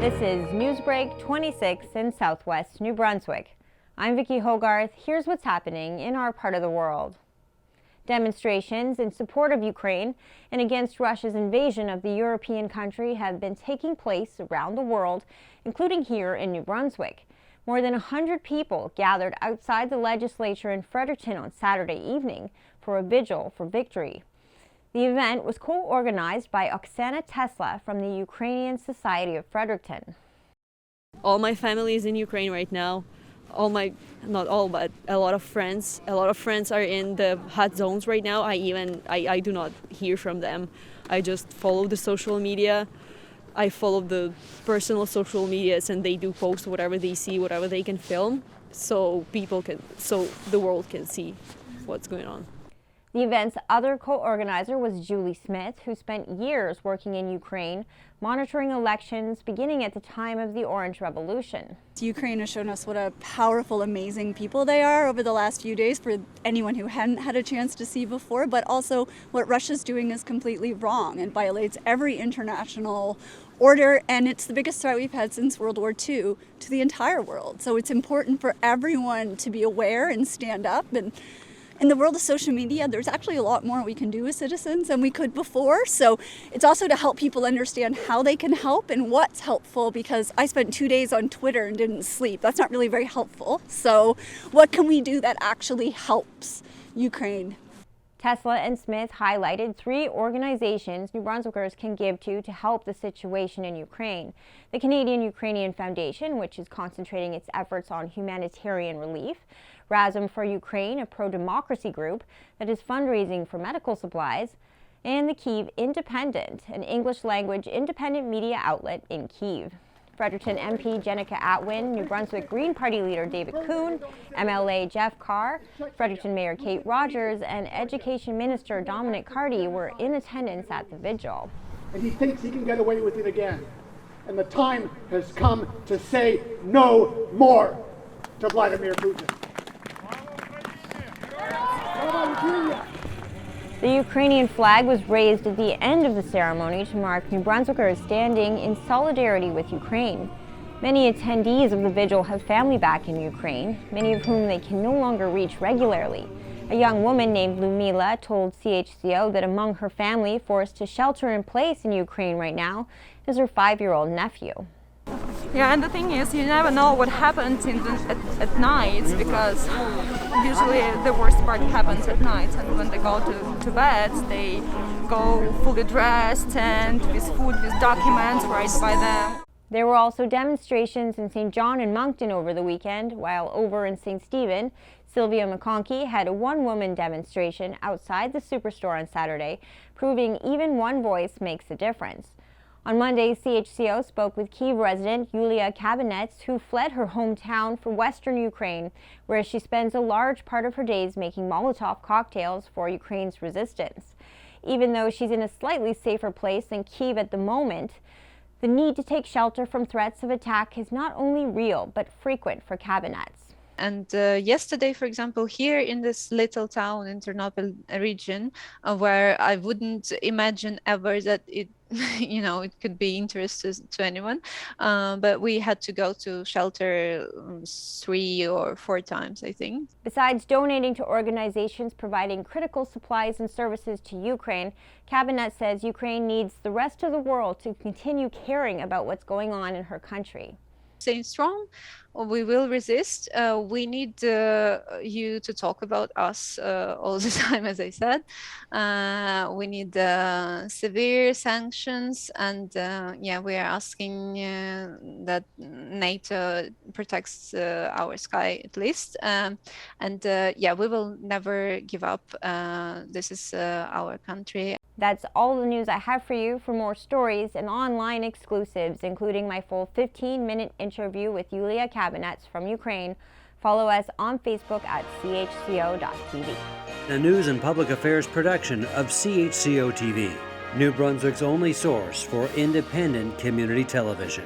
This is Newsbreak 26 in Southwest New Brunswick. I'm Vicki Hogarth. Here's what's happening in our part of the world. Demonstrations in support of Ukraine and against Russia's invasion of the European country have been taking place around the world, including here in New Brunswick. More than 100 people gathered outside the legislature in Fredericton on Saturday evening for a vigil for victory. The event was co-organized by Oksana Tesla from the Ukrainian Society of Fredericton. All my family is in Ukraine right now. Not all, but a lot of friends. A lot of friends are in the hot zones right now. I do not hear from them. I just follow the social media. I follow the personal social medias, and they do post whatever they see, whatever they can film, so the world can see what's going on. The event's other co-organizer was Julie Smith, who spent years working in Ukraine, monitoring elections beginning at the time of the Orange Revolution. Ukraine has shown us what a powerful, amazing people they are over the last few days for anyone who hadn't had a chance to see before, but also what Russia's doing is completely wrong and violates every international order, and it's the biggest threat we've had since World War II to the entire world. So it's important for everyone to be aware and stand up. And in the world of social media, there's actually a lot more we can do as citizens than we could before. So it's also to help people understand how they can help and what's helpful, because I spent 2 days on Twitter and didn't sleep. That's not really very helpful. So what can we do that actually helps Ukraine? Tesla and Smith highlighted 3 organizations New Brunswickers can give to help the situation in Ukraine. The Canadian-Ukrainian Foundation, which is concentrating its efforts on humanitarian relief. Razum for Ukraine, a pro-democracy group that is fundraising for medical supplies. And the Kyiv Independent, an English-language independent media outlet in Kyiv. Fredericton MP Jenica Atwin, New Brunswick Green Party leader David Kuhn, MLA Jeff Carr, Fredericton Mayor Kate Rogers, and Education Minister Dominic Carty were in attendance at the vigil. And he thinks he can get away with it again. And the time has come to say no more to Vladimir Putin. The Ukrainian flag was raised at the end of the ceremony to mark New Brunswickers standing in solidarity with Ukraine. Many attendees of the vigil have family back in Ukraine, many of whom they can no longer reach regularly. A young woman named Lumila told CHCO that among her family forced to shelter in place in Ukraine right now is her 5-year-old nephew. Yeah, and the thing is, you never know what happens at night, because usually the worst part happens at night, and when they go to bed, they go fully dressed and with food, with documents right by them. There were also demonstrations in St. John and Moncton over the weekend, while over in St. Stephen, Sylvia McConkey had a one-woman demonstration outside the Superstore on Saturday, proving even one voice makes a difference. On Monday, CHCO spoke with Kyiv resident Yulia Kabinets, who fled her hometown for western Ukraine, where she spends a large part of her days making Molotov cocktails for Ukraine's resistance. Even though she's in a slightly safer place than Kyiv at the moment, the need to take shelter from threats of attack is not only real, but frequent for Kabinets. And yesterday, for example, here in this little town in Ternopil region, where I wouldn't imagine ever that it, it could be interesting to anyone, but we had to go to shelter 3 or 4 times, I think. Besides donating to organizations providing critical supplies and services to Ukraine, Cabinet says Ukraine needs the rest of the world to continue caring about what's going on in her country. Staying strong, we will resist. We need you to talk about us all the time, as I said. We need severe sanctions, and we are asking that NATO protects our sky at least. We will never give up. This is our country. That's all the news I have for you. For more stories and online exclusives, including my full 15-minute interview with Yulia Kabinets from Ukraine, follow us on Facebook at CHCO.TV. A news and public affairs production of CHCO-TV, New Brunswick's only source for independent community television.